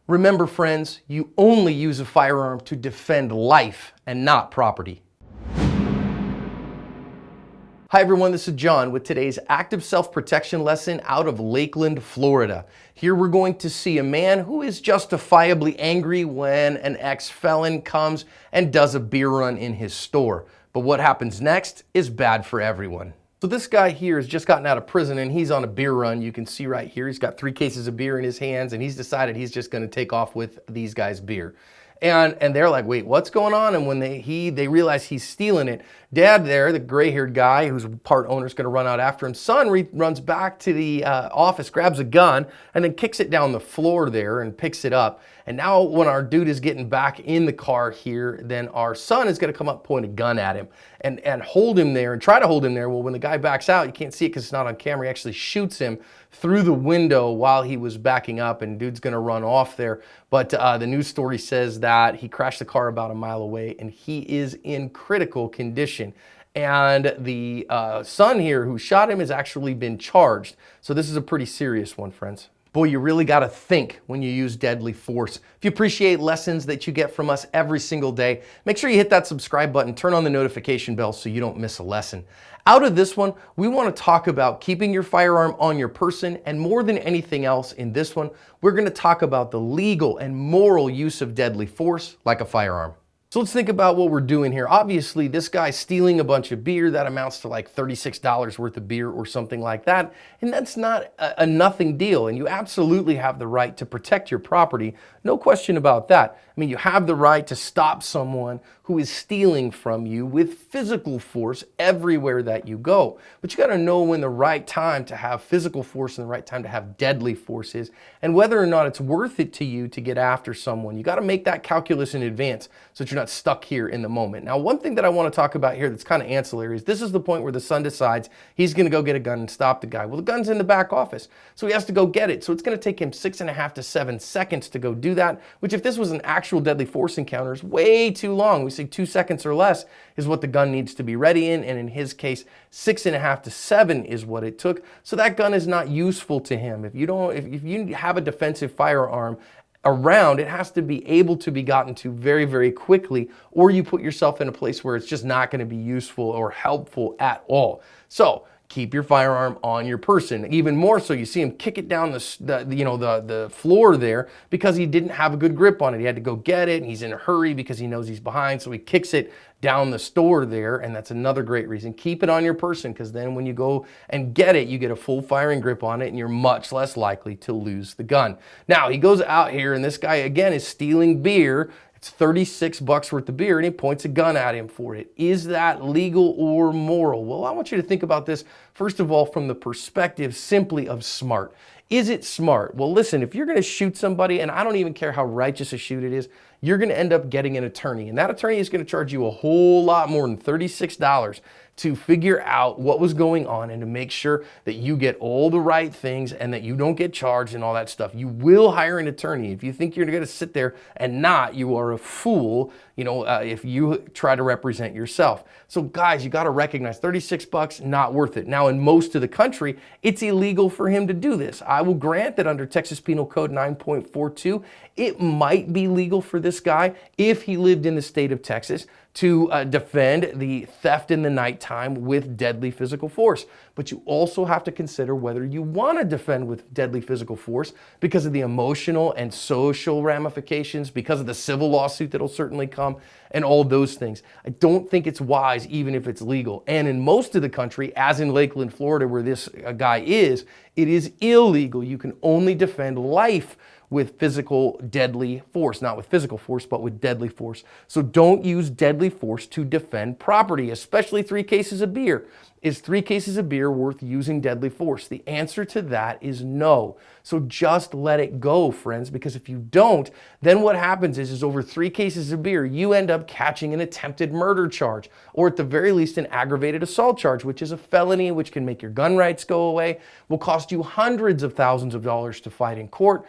Remember, friends, you only use a firearm to defend life and not property. Hi everyone, this is John with today's active self-protection lesson out of Lakeland, Florida. Here we're going to see a man who is justifiably angry when an ex-felon comes and does a beer run in his store. But what happens next is bad for everyone. So this guy here has just gotten out of prison and he's on a beer run. You can see right here, he's got 3 cases of beer in his hands and he's decided he's just gonna take off with these guys' beer. And they're like, wait, what's going on? And when they realize he's stealing it, Dad there, the gray-haired guy who's part owner, is going to run out after him. Son runs back to the office, grabs a gun, and then kicks it down the floor there and picks it up. And now when our dude is getting back in the car here, then our son is going to come up, point a gun at him and hold him there and try to hold him there. Well, when the guy backs out, you can't see it because it's not on camera. He actually shoots him through the window while he was backing up, and dude's going to run off there. But the news story says that he crashed the car about a mile away and he is in critical condition. And the son here who shot him has actually been charged. So this is a pretty serious one, friends. Boy, you really got to think when you use deadly force. If you appreciate lessons that you get from us every single day, make sure you hit that subscribe button, turn on the notification bell so you don't miss a lesson. Out of this one, we want to talk about keeping your firearm on your person, and more than anything else in this one, we're going to talk about the legal and moral use of deadly force like a firearm. So let's think about what we're doing here. Obviously, this guy's stealing a bunch of beer. That amounts to like $36 worth of beer or something like that. And that's not a nothing deal. And you absolutely have the right to protect your property. No question about that. I mean, you have the right to stop someone who is stealing from you with physical force everywhere that you go. But you got to know when the right time to have physical force and the right time to have deadly force is, and whether or not it's worth it to you to get after someone. You got to make that calculus in advance so that you're not stuck here in the moment. Now, one thing that I want to talk about here that's kind of ancillary is this is the point where the son decides he's going to go get a gun and stop the guy. Well, the gun's in the back office, so he has to go get it. So it's going to take him 6.5 to 7 seconds to go do that, which if this was an actual deadly force encounter is way too long. We say 2 seconds or less is what the gun needs to be ready in, and in his case, 6.5 to 7 is what it took. So that gun is not useful to him. If you have a defensive firearm around, it has to be able to be gotten to very, very quickly, or you put yourself in a place where it's just not going to be useful or helpful at all. So keep your firearm on your person. Even more so, you see him kick it down the floor there because he didn't have a good grip on it. He had to go get it, and he's in a hurry because he knows he's behind, so he kicks it down the store there, and that's another great reason. Keep it on your person, because then when you go and get it, you get a full firing grip on it, and you're much less likely to lose the gun. Now, he goes out here, and this guy, again, is stealing beer. It's $36 worth of beer, and he points a gun at him for it. Is that legal or moral? Well, I want you to think about this, first of all, from the perspective simply of smart. Is it smart? Well, listen, if you're going to shoot somebody, and I don't even care how righteous a shoot it is, you're going to end up getting an attorney. And that attorney is going to charge you a whole lot more than $36 to figure out what was going on and to make sure that you get all the right things and that you don't get charged and all that stuff. You will hire an attorney. If you think you're going to sit there and not, you are a fool, if you try to represent yourself. So guys, you got to recognize $36, not worth it. Now, in most of the country, it's illegal for him to do this. I will grant that under Texas Penal Code 9.42, it might be legal for this guy if he lived in the state of Texas to defend the theft in the nighttime with deadly physical force. But you also have to consider whether you want to defend with deadly physical force because of the emotional and social ramifications, because of the civil lawsuit that'll certainly come, and all those things. I don't think it's wise, even if it's legal. And in most of the country, as in Lakeland, Florida, where this guy is, it is illegal. You can only defend life with physical deadly force, not with physical force, but with deadly force. So don't use deadly force to defend property, especially 3 cases of beer. Is 3 cases of beer worth using deadly force? The answer to that is no. So just let it go, friends, because if you don't, then what happens is over 3 cases of beer, you end up catching an attempted murder charge, or at the very least an aggravated assault charge, which is a felony, which can make your gun rights go away, will cost you hundreds of thousands of dollars to fight in court.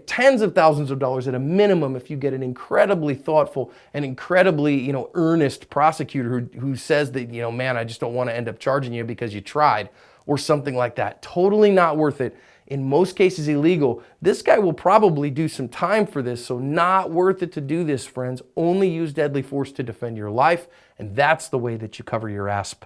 Tens of thousands of dollars at a minimum if you get an incredibly thoughtful and incredibly, earnest prosecutor who says that, man, I just don't want to end up charging you because you tried, or something like that. Totally not worth it in most cases illegal. This guy will probably do some time for this, so not worth it to do this, friends. Only use deadly force to defend your life, and that's the way that you cover your asp.